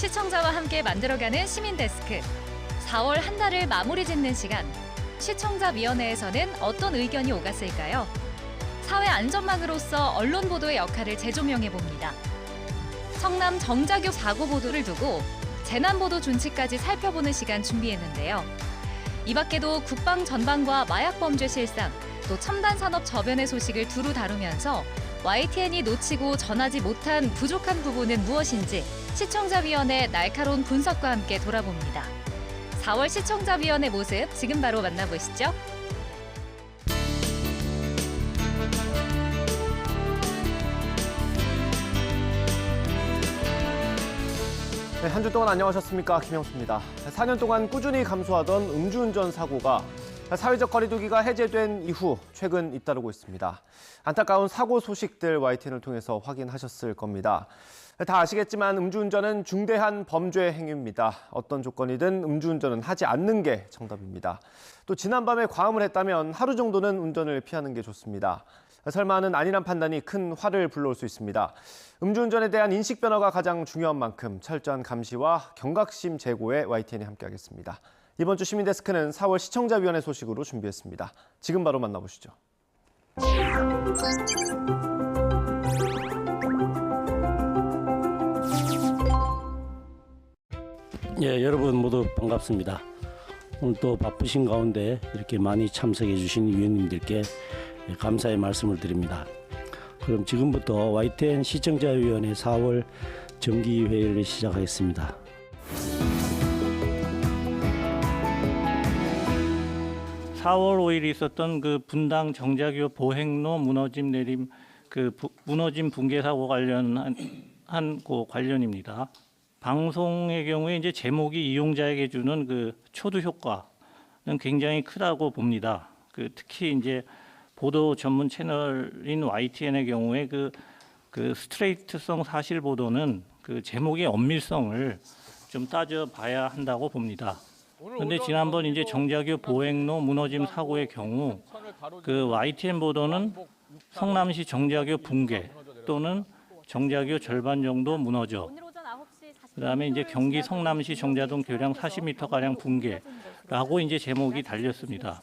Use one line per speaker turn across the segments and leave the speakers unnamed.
시청자와 함께 만들어가는 시민데스크. 4월 한 달을 마무리 짓는 시간. 시청자위원회에서는 어떤 의견이 오갔을까요? 사회 안전망으로서 언론 보도의 역할을 재조명해봅니다. 성남 정자교 사고 보도를 두고 재난보도 준칙까지 살펴보는 시간 준비했는데요. 이 밖에도 국방 전방과 마약 범죄 실상, 또 첨단 산업 저변의 소식을 두루 다루면서 YTN이 놓치고 전하지 못한 부족한 부분은 무엇인지 시청자위원회 날카로운 분석과 함께 돌아봅니다. 4월 시청자위원회 모습 지금 바로 만나보시죠.
네, 한 주 동안 안녕하셨습니까? 김영수입니다. 4년 동안 꾸준히 감소하던 음주운전 사고가 사회적 거리두기가 해제된 이후 최근 잇따르고 있습니다. 안타까운 사고 소식들 YTN을 통해서 확인하셨을 겁니다. 다 아시겠지만 음주운전은 중대한 범죄 행위입니다. 어떤 조건이든 음주운전은 하지 않는 게 정답입니다. 또 지난밤에 과음을 했다면 하루 정도는 운전을 피하는 게 좋습니다. 설마는 아니란 판단이 큰 화를 불러올 수 있습니다. 음주운전에 대한 인식 변화가 가장 중요한 만큼 철저한 감시와 경각심 제고에 YTN이 함께하겠습니다. 이번 주 시민데스크는 4월 시청자위원회 소식으로 준비했습니다. 지금 바로 만나보시죠.
예, 여러분 모두 반갑습니다. 오늘 또 바쁘신 가운데 이렇게 많이 참석해 주신 위원님들께 감사의 말씀을 드립니다. 그럼 지금부터 YTN 시청자위원회 4월 정기회의를 시작하겠습니다. (4월 5일) 있었던 그 분당 정자교 보행로 무너짐 내림 무너짐 붕괴 사고 관련한 그 관련입니다. 방송의 경우에 이제 제목이 이용자에게 주는 그 초두 효과는 굉장히 크다고 봅니다. 특히 이제 보도 전문 채널인 YTN의 경우에 그 스트레이트성 사실 보도는 그 제목의 엄밀성을 좀 따져봐야 한다고 봅니다. 그런데 지난번 이제 정자교 보행로 무너짐 사고의 경우 그 YTN 보도는 성남시 정자교 붕괴 또는 정자교 절반 정도 무너져. 그다음에 이제 경기 성남시 정자동 교량 40m 가량 붕괴라고 이제 제목이 달렸습니다.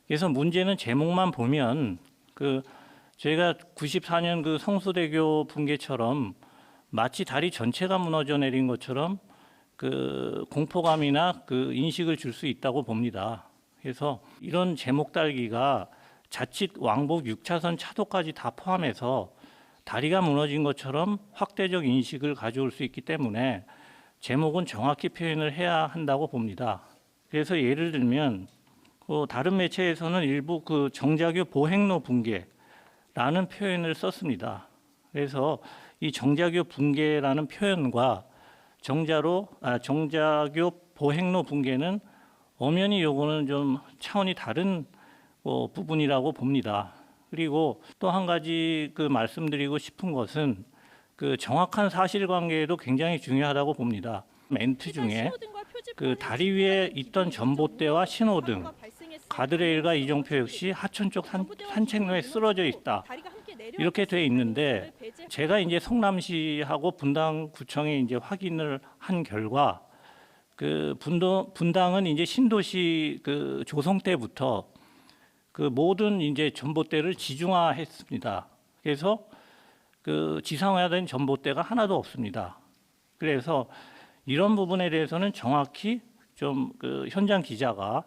그래서 문제는 제목만 보면 저희가 94년 그 성수대교 붕괴처럼 마치 다리 전체가 무너져 내린 것처럼 공포감이나 인식을 줄 수 있다고 봅니다. 그래서 이런 제목 달기가 자칫 왕복 6차선 차도까지 다 포함해서 다리가 무너진 것처럼 확대적 인식을 가져올 수 있기 때문에 제목은 정확히 표현을 해야 한다고 봅니다. 그래서 예를 들면 다른 매체에서는 일부 정자교 보행로 붕괴라는 표현을 썼습니다. 그래서 이 정자교 붕괴라는 표현과 정자교 보행로 붕괴는 엄연히 요거는 좀 차원이 다른 부분이라고 봅니다. 그리고 또 한 가지 말씀드리고 싶은 것은 정확한 사실관계도 굉장히 중요하다고 봅니다. 멘트 중에 다리 위에 있던 전봇대와 신호등, 가드레일과 이정표 역시 하천 쪽 산책로에 쓰러져 있다. 이렇게 돼 있는데 제가 이제 성남시하고 분당구청에 이제 확인을 한 결과 분당은 이제 신도시 조성 때부터 모든 이제 전봇대를 지중화했습니다. 그래서 지상화된 전봇대가 하나도 없습니다. 그래서 이런 부분에 대해서는 정확히 좀 현장 기자가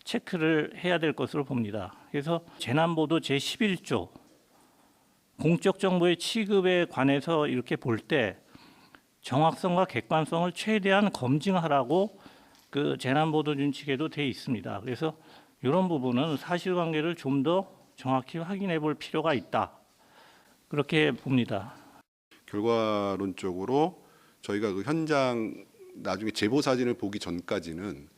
체크를 해야 될 것으로 봅니다. 그래서 재난보도 제11조 공적 정보의 취급에 관해서 이렇게 볼 때 정확성과 객관성을 최대한 검증하라고 재난보도 준칙에도 돼 있습니다. 그래서 이런 부분은 사실관계를 좀 더 정확히 확인해 볼 필요가 있다. 그렇게 봅니다.
결과론적으로 저희가 현장 나중에 제보 사진을 보기 전까지는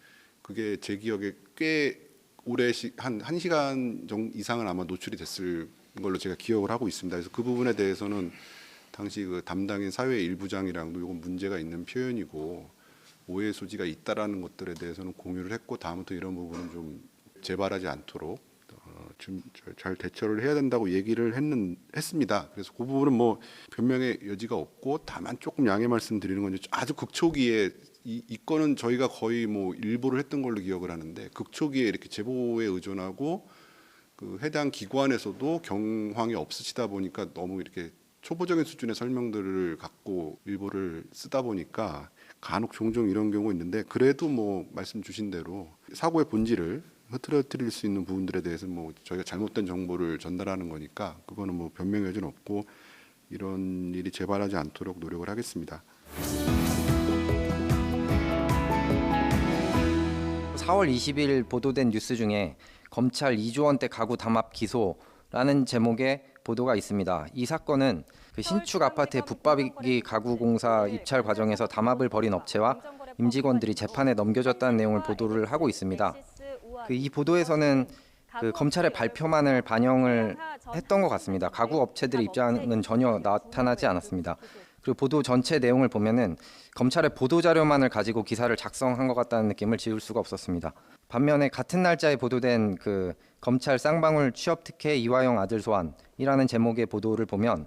그게 제 기억에 꽤 오래 한 1시간 이상은 아마 노출이 됐을 걸로 제가 기억을 하고 있습니다. 그래서 그 부분에 대해서는 당시 담당인 사회 일부장이랑도 이건 문제가 있는 표현이고 오해 소지가 있다라는 것들에 대해서는 공유를 했고 다음부터 이런 부분은 좀 재발하지 않도록 좀 잘 대처를 해야 된다고 얘기를 했습니다. 그래서 그 부분은 뭐 변명의 여지가 없고, 다만 조금 양해 말씀드리는 건 아주 극초기에 이 건은 저희가 거의 뭐 일보를 했던 걸로 기억을 하는데, 극초기에 이렇게 제보에 의존하고 그 해당 기관에서도 경황이 없으시다 보니까 너무 이렇게 초보적인 수준의 설명들을 갖고 일보를 쓰다 보니까 간혹 종종 이런 경우가 있는데, 그래도 뭐 말씀 주신 대로 사고의 본질을 흐트러뜨릴 수 있는 부분들에 대해서 뭐 저희가 잘못된 정보를 전달하는 거니까 그거는 뭐 변명의 여지는 없고, 이런 일이 재발하지 않도록 노력을 하겠습니다.
4월 20일 보도된 뉴스 중에 검찰 2조 원대 가구 담합 기소라는 제목의 보도가 있습니다. 이 사건은 그 신축 아파트의 붙박이 가구 공사 입찰 과정에서 담합을 벌인 업체와 임직원들이 재판에 넘겨졌다는 내용을 보도를 하고 있습니다. 이 보도에서는 그 검찰의 발표만을 반영을 했던 것 같습니다. 가구 업체들의 입장은 전혀 나타나지 않았습니다. 그리고 보도 전체 내용을 보면은 검찰의 보도 자료만을 가지고 기사를 작성한 것 같다는 느낌을 지울 수가 없었습니다. 반면에 같은 날짜에 보도된 그 검찰 쌍방울 취업 특혜 이화영 아들 소환이라는 제목의 보도를 보면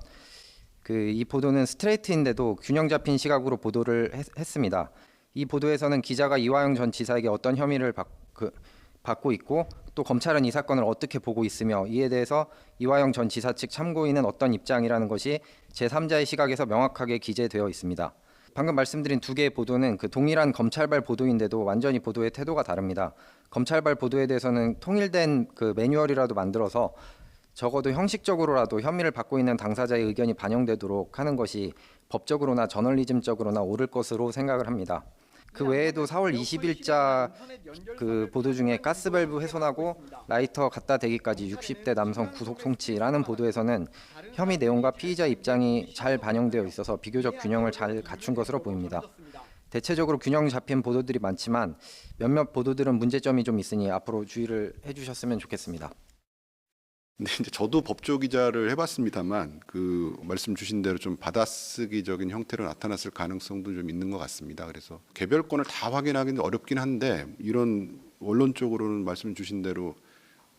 이 보도는 스트레이트인데도 균형 잡힌 시각으로 보도를 했습니다. 이 보도에서는 기자가 이화영 전 지사에게 어떤 혐의를 받고 있고, 또 검찰은 이 사건을 어떻게 보고 있으며, 이에 대해서 이화영 전 지사 측 참고인은 어떤 입장이라는 것이 제3자의 시각에서 명확하게 기재되어 있습니다. 방금 말씀드린 두 개의 보도는 그 동일한 검찰발 보도인데도 완전히 보도의 태도가 다릅니다. 검찰발 보도에 대해서는 통일된 그 매뉴얼이라도 만들어서 적어도 형식적으로라도 혐의를 받고 있는 당사자의 의견이 반영되도록 하는 것이 법적으로나 저널리즘적으로나 옳을 것으로 생각을 합니다. 그 외에도 4월 20일자 그 보도 중에 가스밸브 훼손하고 라이터 갖다 대기까지 60대 남성 구속 송치라는 보도에서는 혐의 내용과 피의자 입장이 잘 반영되어 있어서 비교적 균형을 잘 갖춘 것으로 보입니다. 대체적으로 균형 잡힌 보도들이 많지만 몇몇 보도들은 문제점이 좀 있으니 앞으로 주의를 해주셨으면 좋겠습니다.
근데 이제 저도 법조 기자를 해봤습니다만, 그 말씀 주신 대로 좀 받아쓰기적인 형태로 나타났을 가능성도 좀 있는 것 같습니다. 그래서 개별권을 다 확인하기는 어렵긴 한데, 이런 원론적으로는 말씀 주신 대로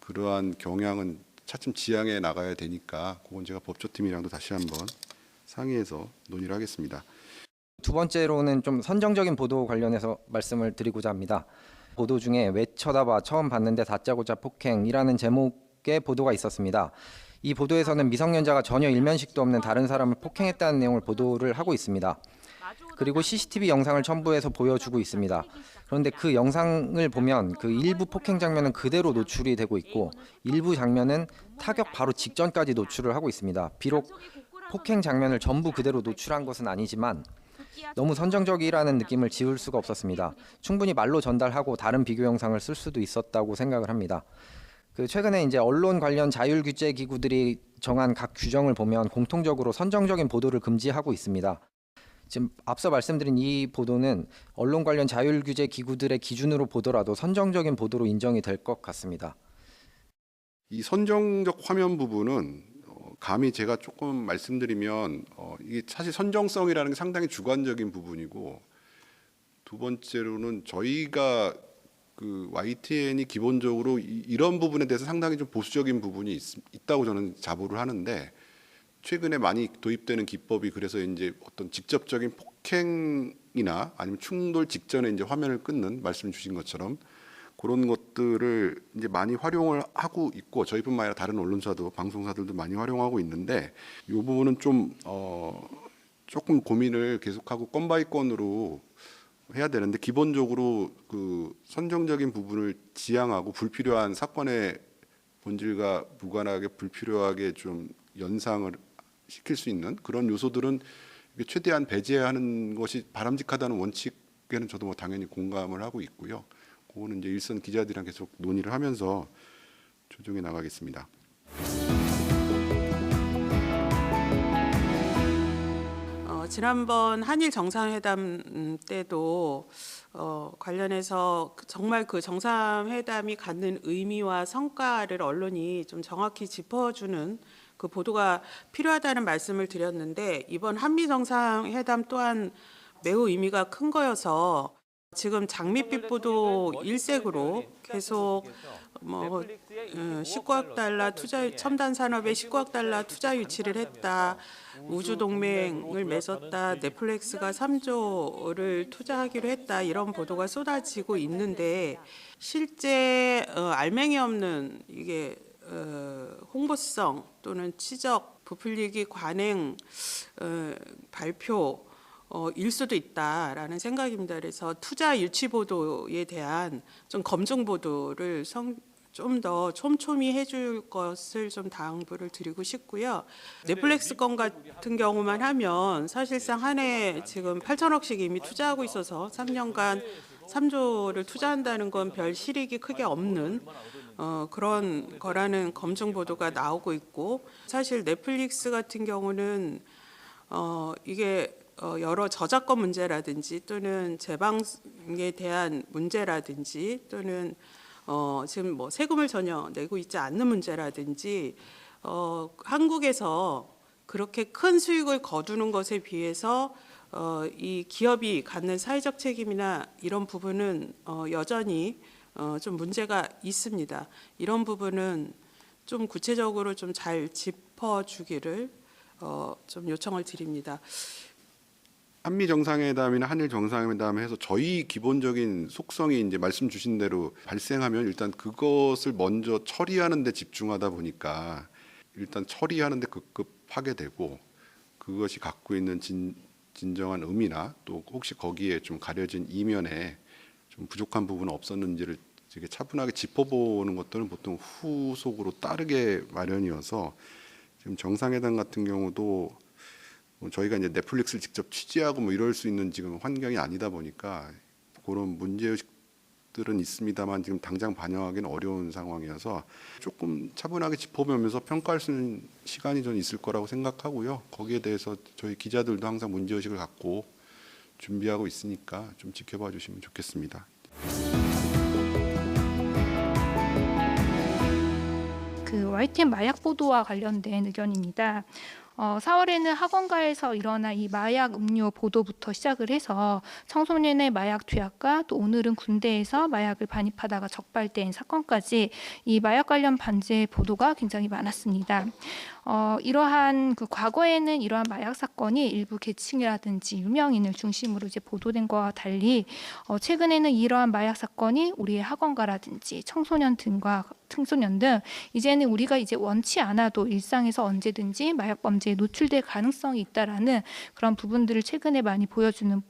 그러한 경향은 차츰 지양해 나가야 되니까, 그건 제가 법조팀이랑도 다시 한번 상의해서 논의를 하겠습니다.
두 번째로는 좀 선정적인 보도 관련해서 말씀을 드리고자 합니다. 보도 중에 왜 쳐다봐 처음 봤는데 다짜고짜 폭행이라는 제목의 보도가 있었습니다. 이 보도에서는 미성년자가 전혀 일면식도 없는 다른 사람을 폭행했다는 내용을 보도를 하고 있습니다. 그리고 CCTV 영상을 첨부해서 보여주고 있습니다. 그런데 그 영상을 보면 그 일부 폭행 장면은 그대로 노출이 되고 있고, 일부 장면은 타격 바로 직전까지 노출을 하고 있습니다. 비록 폭행 장면을 전부 그대로 노출한 것은 아니지만 너무 선정적이라는 느낌을 지울 수가 없었습니다. 충분히 말로 전달하고 다른 비교 영상을 쓸 수도 있었다고 생각을 합니다. 최근에 이제 언론 관련 자율 규제 기구들이 정한 각 규정을 보면 공통적으로 선정적인 보도를 금지하고 있습니다. 지금 앞서 말씀드린 이 보도는 언론 관련 자율 규제 기구들의 기준으로 보더라도 선정적인 보도로 인정이 될 것 같습니다.
이 선정적 화면 부분은 감히 제가 조금 말씀드리면, 이게 사실 선정성이라는 게 상당히 주관적인 부분이고, 두 번째로는 저희가 그 YTN이 기본적으로 이런 부분에 대해서 상당히 좀 보수적인 부분이 있다고 저는 자부를 하는데, 최근에 많이 도입되는 기법이 그래서 이제 어떤 직접적인 폭행이나 아니면 충돌 직전에 이제 화면을 끊는, 말씀 주신 것처럼 그런 것들을 이제 많이 활용을 하고 있고, 저희뿐만 아니라 다른 언론사도 방송사들도 많이 활용하고 있는데, 이 부분은 좀 조금 고민을 계속하고 건 바이 건으로 해야 되는데, 기본적으로 그 선정적인 부분을 지양하고 불필요한 사건의 본질과 무관하게 불필요하게 좀 연상을 시킬 수 있는 그런 요소들은 최대한 배제하는 것이 바람직하다는 원칙에는 저도 뭐 당연히 공감을 하고 있고요. 그거는 이제 일선 기자들이랑 계속 논의를 하면서 조정해 나가겠습니다.
지난번 한일 정상회담 때도 관련해서 정말 그 정상회담이 갖는 의미와 성과를 언론이 좀 정확히 짚어주는 그 보도가 필요하다는 말씀을 드렸는데, 이번 한미 정상회담 또한 매우 의미가 큰 거여서 지금 장밋빛 보도 일색으로 계속 뭐 19억 달러 투자 첨단 산업에 19억 달러 투자 유치를 했다. 우주 동맹을 맺었다. 넷플릭스가 3조를 투자하기로 했다. 이런 보도가 쏟아지고 있는데 실제 알맹이 없는 이게 홍보성 또는 치적, 부풀리기, 관행, 발표 일 수도 있다라는 생각입니다. 그래서 투자 유치 보도에 대한 좀 검증 보도를 좀 더 촘촘히 해줄 것을 좀 당부를 드리고 싶고요. 넷플릭스 건 같은 경우만 하면 사실상 한 해 지금 8천억씩 이미 투자하고 있어서 3년간 3조를 투자한다는 건 별 실익이 크게 없는 그런 거라는 검증 보도가 나오고 있고, 사실 넷플릭스 같은 경우는 이게 여러 저작권 문제라든지 또는 재방에 대한 문제라든지 또는 지금 뭐 세금을 전혀 내고 있지 않는 문제라든지 한국에서 그렇게 큰 수익을 거두는 것에 비해서 이 기업이 갖는 사회적 책임이나 이런 부분은 여전히 좀 문제가 있습니다. 이런 부분은 좀 구체적으로 좀 잘 짚어주기를 좀 요청을 드립니다.
한미 정상회담이나 한일 정상회담 해서 저희 기본적인 속성이 이제 말씀 주신 대로 발생하면 일단 그것을 먼저 처리하는 데 집중하다 보니까 일단 처리하는 데 급급하게 되고, 그것이 갖고 있는 진정한 의미나 또 혹시 거기에 좀 가려진 이면에 좀 부족한 부분은 없었는지를 되게 차분하게 짚어보는 것들은 보통 후속으로 따르게 마련이어서, 지금 정상회담 같은 경우도 저희가 이제 넷플릭스를 직접 취재하고 뭐 이럴 수 있는 지금 환경이 아니다 보니까 그런 문제의식들은 있습니다만 지금 당장 반영하기는 어려운 상황이어서 조금 차분하게 짚어보면서 평가할 수 있는 시간이 좀 있을 거라고 생각하고요. 거기에 대해서 저희 기자들도 항상 문제의식을 갖고 준비하고 있으니까 좀 지켜봐 주시면 좋겠습니다.
YTN 마약 보도와 관련된 의견입니다. 4월에는 학원가에서 일어난 이 마약 음료 보도부터 시작을 해서 청소년의 마약 투약과 또 오늘은 군대에서 마약을 반입하다가 적발된 사건까지 이 마약 관련 반제 보도가 굉장히 많았습니다. 이러한 과거에는 이러한 마약 사건이 일부 계층이라든지 유명인을 중심으로 이제 보도된 것과 달리 최근에는 이러한 마약 사건이 우리의 학원가라든지 청소년 등 이제는 우리가 이제 원치 않아도 일상에서 언제든지 마약 범죄에 노출될 가능성이 있다라는 그런 부분들을 최근에 많이 보여주는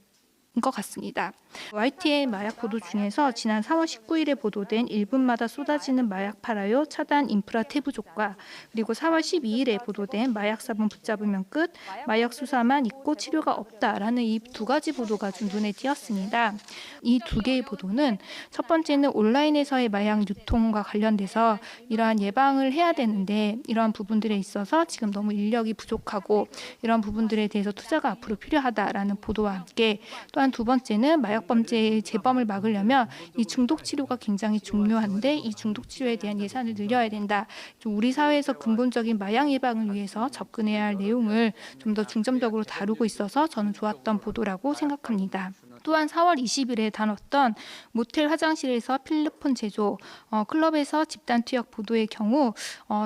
것 같습니다. YTN 마약 보도 중에서 지난 4월 19일에 보도된 1분마다 쏟아지는 마약 팔아요 차단 인프라 태 부족과 그리고 4월 12일에 보도된 마약 사범 붙잡으면 끝 마약 수사만 있고 치료가 없다라는 이 두 가지 보도가 좀 눈에 띄었습니다. 이 두 개의 보도는 첫 번째는 온라인에서의 마약 유통과 관련돼서 이러한 예방을 해야 되는데 이러한 부분들에 있어서 지금 너무 인력이 부족하고 이런 부분들에 대해서 투자가 앞으로 필요하다라는 보도와 함께 또한 두 번째는 마약 범죄의 재범을 막으려면 이 중독 치료가 굉장히 중요한데 이 중독 치료에 대한 예산을 늘려야 된다. 좀 우리 사회에서 근본적인 마약 예방을 위해서 접근해야 할 내용을 좀 더 중점적으로 다루고 있어서 저는 좋았던 보도라고 생각합니다. 또한 4월 20일에 다뤘던 모텔 화장실에서 필로폰 제조, 클럽에서 집단 투약 보도의 경우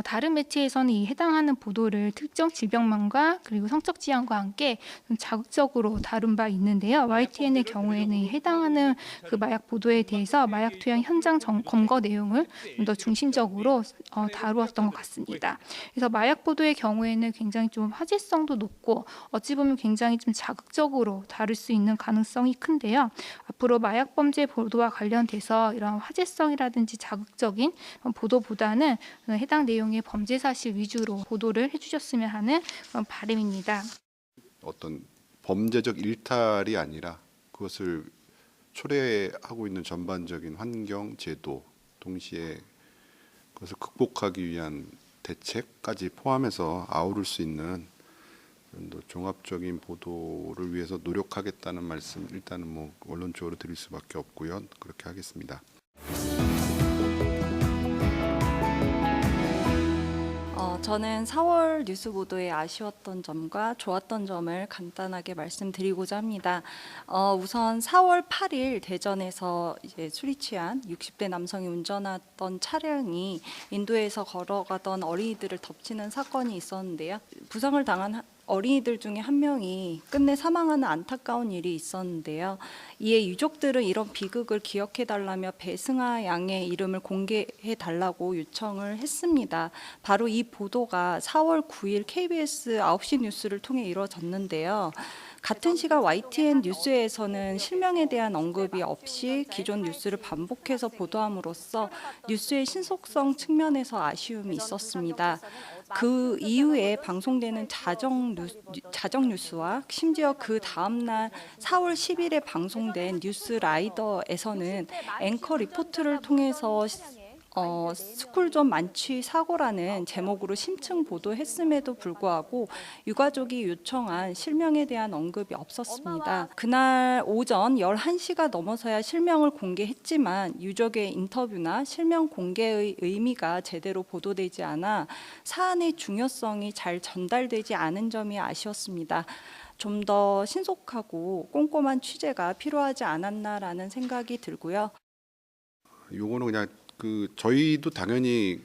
다른 매체에서는 이 해당하는 보도를 특정 질병만과 그리고 성적 지향과 함께 좀 자극적으로 다룬 바 있는데요. YTN의 경우에는 이 해당하는 그 마약 보도에 대해서 마약 투약 현장 검거 내용을 좀 더 중심적으로 다루었던 것 같습니다. 그래서 마약 보도의 경우에는 굉장히 좀 화제성도 높고 어찌 보면 굉장히 좀 자극적으로 다룰 수 있는 가능성이 큰데요. 앞으로 마약 범죄 보도와 관련돼서 이런 화제성이라든지 자극적인 보도보다는 해당 내용의 범죄 사실 위주로 보도를 해주셨으면 하는 그런 바람입니다.
어떤 범죄적 일탈이 아니라 그것을 초래하고 있는 전반적인 환경, 제도, 동시에 그것을 극복하기 위한 대책까지 포함해서 아우를 수 있는 좀 더 종합적인 보도를 위해서 노력하겠다는 말씀 일단은 뭐 원론적으로 드릴 수밖에 없고요. 그렇게 하겠습니다.
저는 4월 뉴스 보도에 아쉬웠던 점과 좋았던 점을 간단하게 말씀드리고자 합니다. 우선 4월 8일 대전에서 이제 술이 취한 60대 남성이 운전하던 차량이 인도에서 걸어가던 어린이들을 덮치는 사건이 있었는데요. 부상을 당한 어린이들 중에 한 명이 끝내 사망하는 안타까운 일이 있었는데요. 이에 유족들은 이런 비극을 기억해달라며 배승아 양의 이름을 공개해달라고 요청을 했습니다. 바로 이 보도가 4월 9일 KBS 9시 뉴스를 통해 이루어졌는데요. 같은 시각 YTN 뉴스에서는 실명에 대한 언급이 없이 기존 뉴스를 반복해서 보도함으로써 뉴스의 신속성 측면에서 아쉬움이 있었습니다. 그 이후에 방송되는 자정 뉴스와 심지어 그 다음 날 4월 10일에 방송된 뉴스 라이더에서는 앵커 리포트를 통해서 스쿨존 만취 사고라는 제목으로 심층 보도했음에도 불구하고 유가족이 요청한 실명에 대한 언급이 없었습니다. 그날 오전 11시가 넘어서야 실명을 공개했지만 유족의 인터뷰나 실명 공개의 의미가 제대로 보도되지 않아 사안의 중요성이 잘 전달되지 않은 점이 아쉬웠습니다. 좀 더 신속하고 꼼꼼한 취재가 필요하지 않았나라는 생각이 들고요.
요거는 그냥 저희도 당연히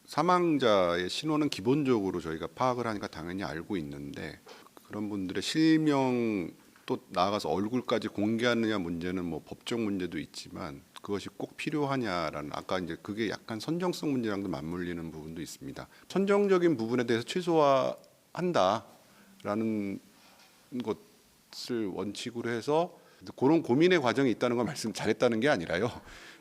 사망자의 신원은 기본적으로 저희가 파악을 하니까 당연히 알고 있는데 그런 분들의 실명 또 나아가서 얼굴까지 공개하느냐 문제는 뭐 법적 문제도 있지만 그것이 꼭 필요하냐라는 아까 이제 그게 약간 선정성 문제랑도 맞물리는 부분도 있습니다. 선정적인 부분에 대해서 최소화한다라는 것을 원칙으로 해서 그런 고민의 과정이 있다는 걸 말씀 잘했다는 게 아니라요.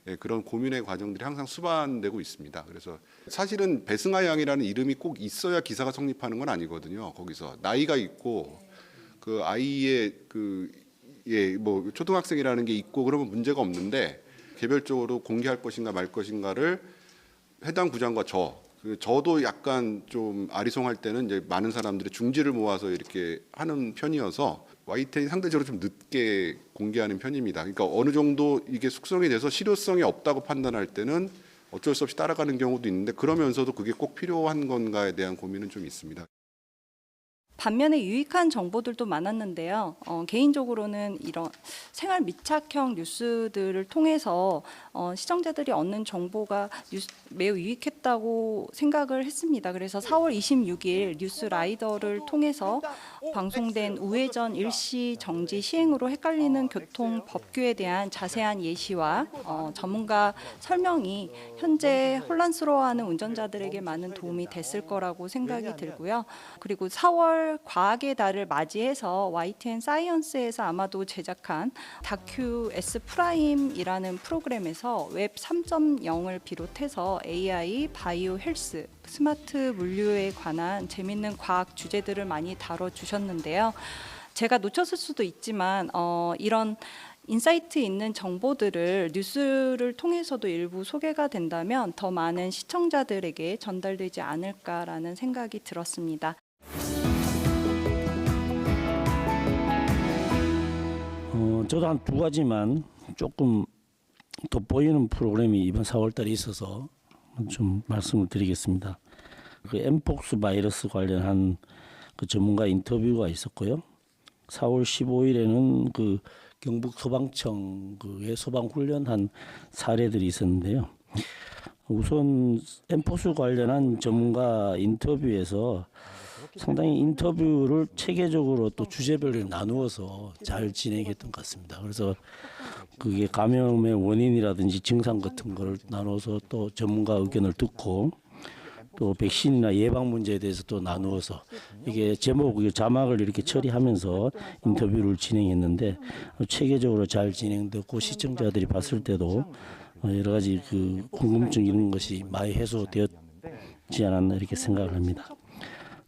예, 그런 고민의 과정들이 항상 수반되고 있습니다. 그래서 사실은 배승아 양이라는 이름이 꼭 있어야 기사가 성립하는 건 아니거든요. 거기서 나이가 있고 그 아이의 뭐 초등학생이라는 게 있고 그러면 문제가 없는데 개별적으로 공개할 것인가 말 것인가를 해당 부장과 저도 약간 좀 아리송할 때는 이제 많은 사람들의 중지를 모아서 이렇게 하는 편이어서 YTN이 상대적으로 좀 늦게 공개하는 편입니다. 그러니까 어느 정도 이게 숙성이 돼서 실효성이 없다고 판단할 때는 어쩔 수 없이 따라가는 경우도 있는데 그러면서도 그게 꼭 필요한 건가에 대한 고민은 좀 있습니다.
반면에 유익한 정보들도 많았는데요. 개인적으로는 이런 생활 밀착형 뉴스들을 통해서 시청자들이 얻는 정보가 매우 유익했다고 생각을 했습니다. 그래서 4월 26일 뉴스 라이더를 통해서 방송된 우회전 일시 정지 시행으로 헷갈리는 교통 법규에 대한 자세한 예시와 전문가 설명이 현재 혼란스러워하는 운전자들에게 많은 도움이 됐을 거라고 생각이 들고요. 그리고 4월 과학의 달을 맞이해서 YTN 사이언스에서 아마도 제작한 다큐 S 프라임이라는 프로그램에서 웹 3.0을 비롯해서 AI, 바이오 헬스, 스마트 물류에 관한 재밌는 과학 주제들을 많이 다뤄주셨는데요. 제가 놓쳤을 수도 있지만 이런 인사이트 있는 정보들을 뉴스를 통해서도 일부 소개가 된다면 더 많은 시청자들에게 전달되지 않을까라는 생각이 들었습니다.
저도 한 두 가지만 조금 돋보이는 프로그램이 이번 4월달에 있어서 좀 말씀을 드리겠습니다. 그 엠폭스 바이러스 관련한 그 전문가 인터뷰가 있었고요. 4월 15일에는 그 경북 소방청의 소방 훈련한 사례들이 있었는데요. 우선 엠폭스 관련한 전문가 인터뷰에서 상당히 인터뷰를 체계적으로 또 주제별로 나누어서 잘 진행했던 것 같습니다. 그래서 그게 감염의 원인이라든지 증상 같은 거를 나눠서 또 전문가 의견을 듣고 또 백신이나 예방 문제에 대해서 또 나누어서 이게 자막을 이렇게 처리하면서 인터뷰를 진행했는데 체계적으로 잘 진행됐고 시청자들이 봤을 때도 여러 가지 그 궁금증 이런 것이 많이 해소되었지 않았나 이렇게 생각을 합니다.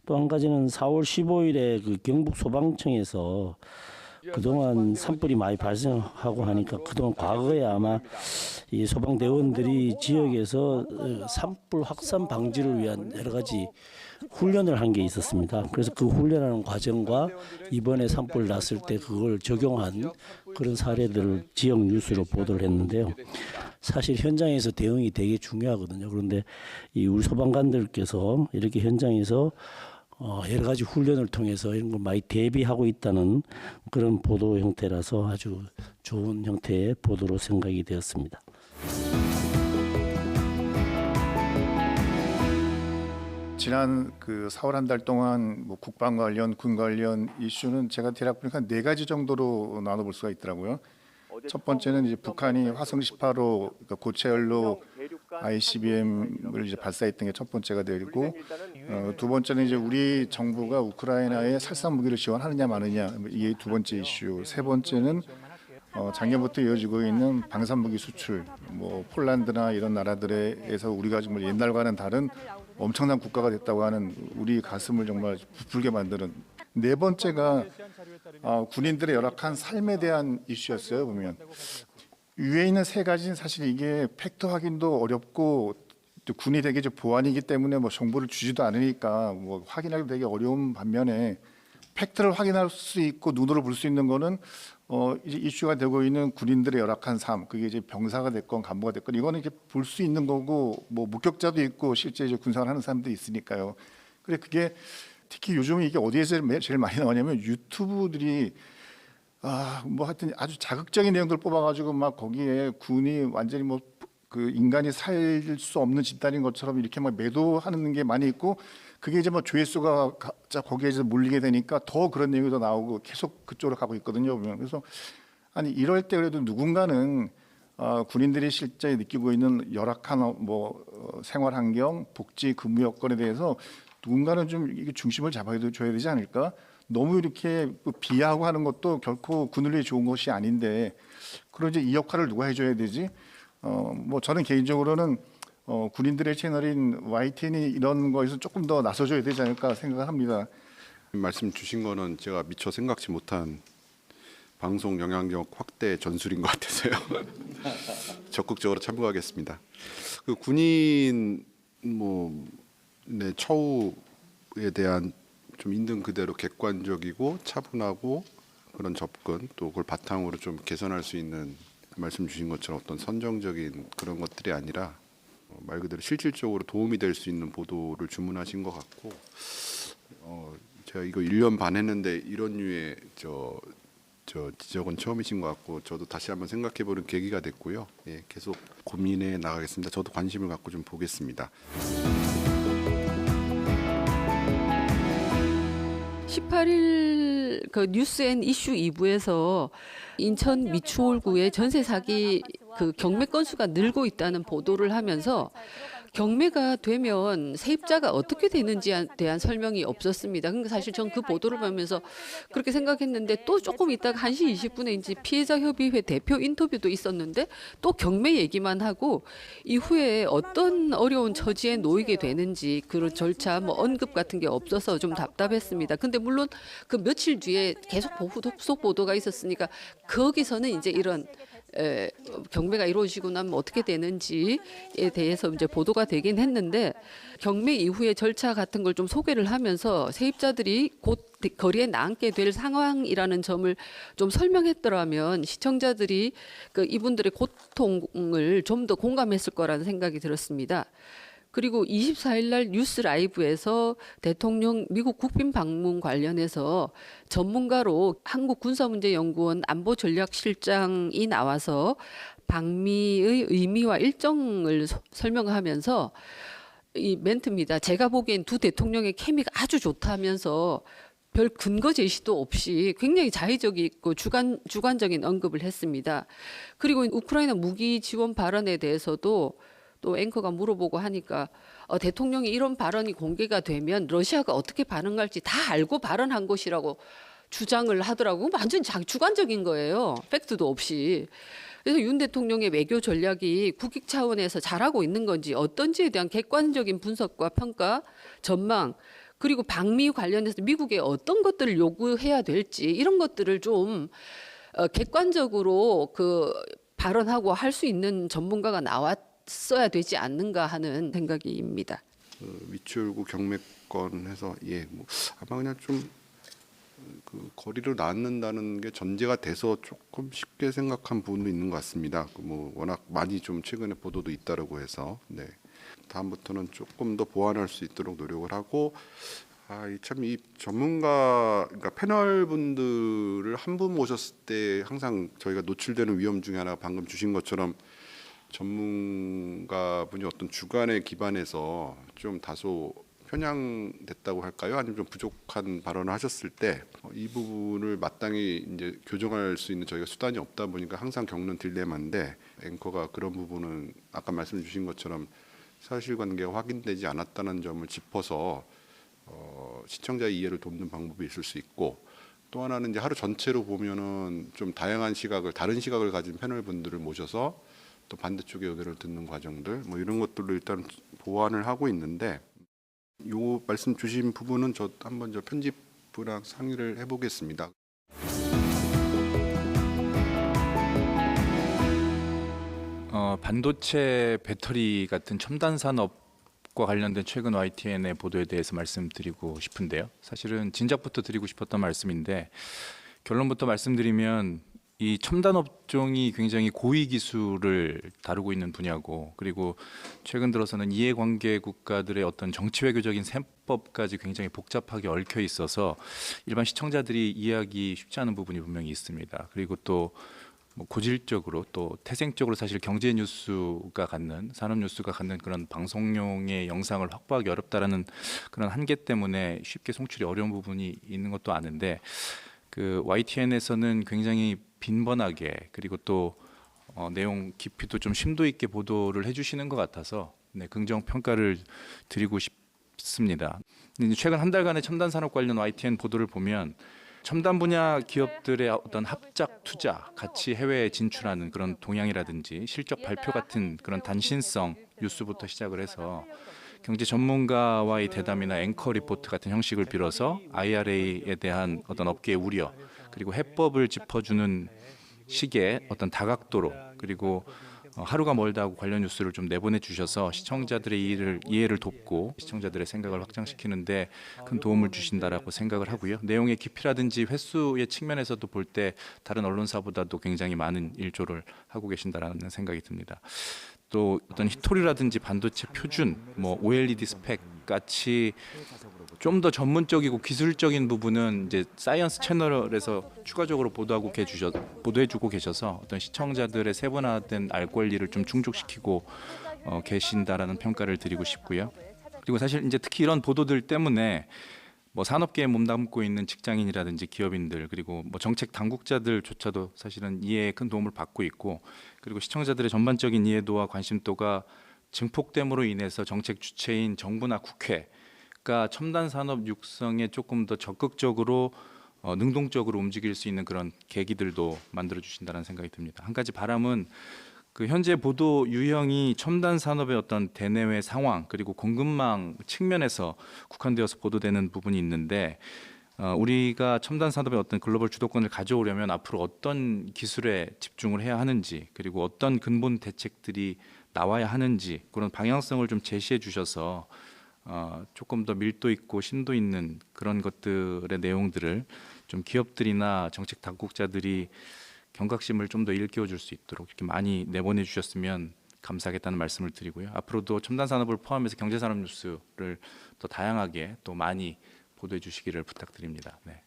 또 한 가지는 4월 15일에 그 경북 소방청에서 그동안 산불이 많이 발생하고 하니까 그동안 과거에 아마 이 소방대원들이 지역에서 산불 확산 방지를 위한 여러 가지 훈련을 한 게 있었습니다. 그래서 그 훈련하는 과정과 이번에 산불 났을 때 그걸 적용한 그런 사례들을 지역 뉴스로 보도를 했는데요. 사실 현장에서 대응이 되게 중요하거든요. 그런데 이 우리 소방관들께서 이렇게 현장에서 여러 가지 훈련을 통해서 이런 걸 많이 대비하고 있다는 그런 보도 형태라서 아주 좋은 형태의 보도로 생각이 되었습니다.
지난 그 4월 한 달 동안 뭐 국방 관련, 군 관련 이슈는 제가 대략 보니까 4가지 정도로 나눠볼 수가 있더라고요. 첫 번째는 이제 북한이 화성 18호 그러니까 고체연료 ICBM을 이제 발사했던 게 첫 번째가 되고, 두 번째는 이제 우리 정부가 우크라이나에 살상 무기를 지원하느냐 마느냐 이게 두 번째 이슈. 세 번째는 작년부터 이어지고 있는 방산무기 수출, 뭐 폴란드나 이런 나라들에서 우리가 정말 옛날과는 다른 엄청난 국가가 됐다고 하는 우리 가슴을 정말 부풀게 만드는. 네 번째가 군인들의 열악한 삶에 대한 이슈였어요. 보면 위에 있는 세 가지는 사실 이게 팩트 확인도 어렵고 또 군이 되게 보안이기 때문에 뭐 정보를 주지도 않으니까 뭐 확인하기 되게 어려운 반면에 팩트를 확인할 수 있고 눈으로 볼 수 있는 거는 이제 이슈가 되고 있는 군인들의 열악한 삶, 그게 이제 병사가 됐건 간부가 됐건 이거는 이제 볼 수 있는 거고 뭐 목격자도 있고 실제 이제 군생활하는 사람도 있으니까요. 그래 그게 특히 요즘 이게 어디에서 제일 많이 나오냐면 유튜브들이 뭐 하여튼 아주 자극적인 내용들 뽑아가지고 막 거기에 군이 완전히 뭐 그 인간이 살 수 없는 집단인 것처럼 이렇게 막 매도하는 게 많이 있고 그게 이제 뭐 조회수가 거기에 이제 몰리게 되니까 더 그런 내용이 더 나오고 계속 그쪽으로 가고 있거든요. 보면 그래서 아니 이럴 때 그래도 누군가는 군인들이 실제 느끼고 있는 열악한 생활 환경, 복지, 근무 여건에 대해서 누군가는 좀 이게 중심을 잡아줘야 되지 않을까? 너무 이렇게 비하하고 하는 것도 결코 군을 위해 좋은 것이 아닌데 그런 이제 이 역할을 누가 해줘야 되지? 뭐 저는 개인적으로는 군인들의 채널인 YTN이 이런 거에서 조금 더 나서줘야 되지 않을까 생각합니다.
말씀 주신 거는 제가 미처 생각지 못한 방송 영향력 확대 전술인 것 같아서요. 적극적으로 참고하겠습니다. 그 군인 네, 처우에 대한 좀 있는 그대로 객관적이고 차분하고 그런 접근 또 그걸 바탕으로 좀 개선할 수 있는 말씀 주신 것처럼 어떤 선정적인 그런 것들이 아니라 말 그대로 실질적으로 도움이 될 수 있는 보도를 주문하신 것 같고 제가 이거 1년 반 했는데 이런 류의 지적은 처음이신 것 같고 저도 다시 한번 생각해보는 계기가 됐고요. 예, 계속 고민해 나가겠습니다. 저도 관심을 갖고 좀 보겠습니다.
18일 그 뉴스앤 이슈 2부에서 인천 미추홀구의 전세 사기 그 경매 건수가 늘고 있다는 보도를 하면서 경매가 되면 세입자가 어떻게 되는지에 대한 설명이 없었습니다. 그러니까 사실 전 그 보도를 보면서 그렇게 생각했는데 또 조금 있다가 1시 20분에 이제 피해자협의회 대표 인터뷰도 있었는데 또 경매 얘기만 하고 이후에 어떤 어려운 처지에 놓이게 되는지 그런 절차 언급 같은 게 없어서 좀 답답했습니다. 근데 물론 그 며칠 뒤에 계속 후속 보도가 있었으니까 거기서는 이제 이런 경매가 이루어지고 나면 어떻게 되는지에 대해서 이제 보도가 되긴 했는데 경매 이후의 절차 같은 걸 좀 소개를 하면서 세입자들이 곧 거리에 나앉게 될 상황이라는 점을 좀 설명했더라면 시청자들이 이분들의 고통을 좀 더 공감했을 거라는 생각이 들었습니다. 그리고 24일 날 뉴스 라이브에서 대통령 미국 국빈 방문 관련해서 전문가로 한국군사문제연구원 안보전략실장이 나와서 방미의 의미와 일정을 설명하면서 이 멘트입니다. 제가 보기엔 두 대통령의 케미가 아주 좋다면서 별 근거 제시도 없이 굉장히 자의적이고 주관적인 언급을 했습니다. 그리고 우크라이나 무기 지원 발언에 대해서도 또 앵커가 물어보고 하니까 대통령이 이런 발언이 공개가 되면 러시아가 어떻게 반응할지 다 알고 발언한 것이라고 주장을 하더라고요. 완전히 주관적인 거예요. 팩트도 없이. 그래서 윤 대통령의 외교 전략이 국익 차원에서 잘하고 있는 건지 어떤지에 대한 객관적인 분석과 평가, 전망 그리고 방미 관련해서 미국에 어떤 것들을 요구해야 될지 이런 것들을 좀 객관적으로 그 발언하고 할 수 있는 전문가가 나왔어야 되지 않는가 하는 생각입니다.
미추홀구 경매권 해서 뭐 아마 그냥 좀 그 거리로 낳는다는 게 전제가 돼서 조금 쉽게 생각한 부분도 있는 것 같습니다. 뭐 워낙 많이 좀 최근에 보도도 있다라고 해서 다음부터는 조금 더 보완할 수 있도록 노력을 하고 참 이 전문가 그러니까 패널 분들을 한 분 모셨을 때 항상 저희가 노출되는 위험 중에 하나 방금 주신 것처럼 전문가분이 어떤 주관에 기반해서 좀 다소 편향됐다고 할까요? 아니면 좀 부족한 발언을 하셨을 때 이 부분을 마땅히 이제 교정할 수 있는 저희가 수단이 없다 보니까 항상 겪는 딜레마인데 앵커가 그런 부분은 아까 말씀 주신 것처럼 사실관계가 확인되지 않았다는 점을 짚어서 시청자의 이해를 돕는 방법이 있을 수 있고 또 하나는 이제 하루 전체로 보면은 좀 다양한 시각을 다른 시각을 가진 패널 분들을 모셔서 또 반대쪽의 의견을 듣는 과정들 뭐 이런 것들로 일단 보완을 하고 있는데 요 말씀 주신 부분은 저 한번 편집부랑 상의를 해보겠습니다.
반도체 배터리 같은 첨단 산업과 관련된 최근 YTN의 보도에 대해서 말씀드리고 싶은데요. 사실은 진작부터 드리고 싶었던 말씀인데 결론부터 말씀드리면 이 첨단 업종이 굉장히 고위 기술을 다루고 있는 분야고 그리고 최근 들어서는 이해관계 국가들의 어떤 정치 외교적인 셈법까지 굉장히 복잡하게 얽혀 있어서 일반 시청자들이 이해하기 쉽지 않은 부분이 분명히 있습니다. 그리고 또 고질적으로 또 태생적으로 사실 경제 뉴스가 갖는 산업 뉴스가 갖는 그런 방송용의 영상을 확보하기 어렵다라는 그런 한계 때문에 쉽게 송출이 어려운 부분이 있는 것도 아는데 그 YTN에서는 굉장히 빈번하게 그리고 또 내용 깊이도 좀 심도 있게 보도를 해주시는 것 같아서 긍정 평가를 드리고 싶습니다. 최근 한 달간의 첨단 산업 관련 YTN 보도를 보면 첨단 분야 기업들의 어떤 합작 투자, 같이 해외에 진출하는 그런 동향이라든지 실적 발표 같은 그런 단신성 뉴스부터 시작을 해서 경제 전문가와의 대담이나 앵커 리포트 같은 형식을 빌어서 IRA에 대한 어떤 업계의 우려 그리고 해법을 짚어주는 식의 어떤 다각도로 그리고 하루가 멀다 하고 관련 뉴스를 좀 내보내 주셔서 시청자들의 이해를 돕고 시청자들의 생각을 확장시키는데 큰 도움을 주신다라고 생각을 하고요. 내용의 깊이라든지 횟수의 측면에서도 볼 때 다른 언론사보다도 굉장히 많은 일조를 하고 계신다라는 생각이 듭니다. 또 어떤 히토리라든지 반도체 표준, OLED 스펙 같이 좀 더 전문적이고 기술적인 부분은 이제 사이언스 채널에서 추가적으로 보도해주고 계셔서 어떤 시청자들의 세분화된 알 권리를 좀 충족시키고 계신다라는 평가를 드리고 싶고요. 그리고 사실 이제 특히 이런 보도들 때문에 산업계에 몸담고 있는 직장인이라든지 기업인들 그리고 정책 당국자들조차도 사실은 이해에 큰 도움을 받고 있고 그리고 시청자들의 전반적인 이해도와 관심도가 증폭됨으로 인해서 정책 주체인 정부나 국회가 첨단 산업 육성에 조금 더 적극적으로 능동적으로 움직일 수 있는 그런 계기들도 만들어 주신다는 생각이 듭니다. 한 가지 바람은 그 현재 보도 유형이 첨단 산업의 어떤 대내외 상황 그리고 공급망 측면에서 국한되어서 보도되는 부분이 있는데 우리가 첨단 산업의 어떤 글로벌 주도권을 가져오려면 앞으로 어떤 기술에 집중을 해야 하는지 그리고 어떤 근본 대책들이 나와야 하는지 그런 방향성을 좀 제시해 주셔서 조금 더 밀도 있고 심도 있는 그런 것들의 내용들을 좀 기업들이나 정책 당국자들이 경각심을 좀 더 일깨워 줄 수 있도록 이렇게 많이 내보내 주셨으면 감사하겠다는 말씀을 드리고요. 앞으로도 첨단 산업을 포함해서 경제 산업 뉴스를 더 다양하게 또 많이 보도해 주시기를 부탁드립니다. 네.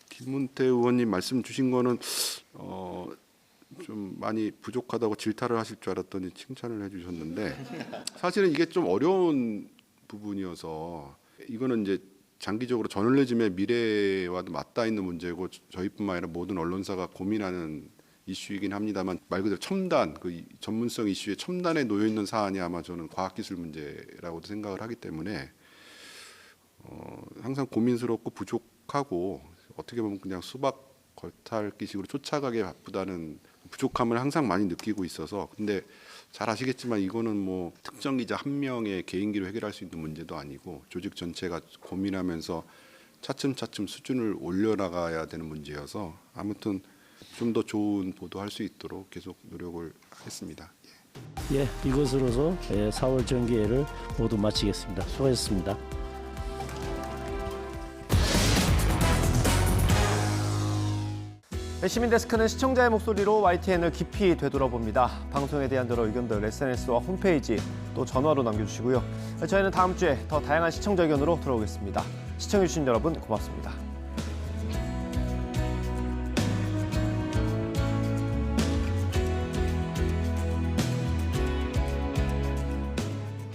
김문태 의원님 말씀 주신 거는 좀 많이 부족하다고 질타를 하실 줄 알았더니 칭찬을 해주셨는데 사실은 이게 좀 어려운 부분이어서 이거는 이제 장기적으로 저널리즘의 미래와도 맞닿아 있는 문제고 저희뿐만 아니라 모든 언론사가 고민하는 이슈이긴 합니다만 말 그대로 첨단 그 전문성 이슈에 첨단에 놓여 있는 사안이 아마 저는 과학기술 문제라고도 생각을 하기 때문에 항상 고민스럽고 부족하고 어떻게 보면 그냥 수박 겉핥기식으로 쫓아가기 바쁘다는 부족함을 항상 많이 느끼고 있어서 근데 잘 아시겠지만 이거는 뭐 특정 기자 한 명의 개인기로 해결할 수 있는 문제도 아니고 조직 전체가 고민하면서 차츰차츰 수준을 올려나가야 되는 문제여서 아무튼 좀 더 좋은 보도할 수 있도록 계속 노력을 하겠습니다.
예, 이것으로서 4월 정기회를 모두 마치겠습니다. 수고하셨습니다.
시민데스크는 시청자의 목소리로 YTN을 깊이 되돌아봅니다. 방송에 대한 여러 의견들 SNS와 홈페이지 또 전화로 남겨주시고요. 저희는 다음 주에 더 다양한 시청자 의견으로 돌아오겠습니다. 시청해주신 여러분 고맙습니다.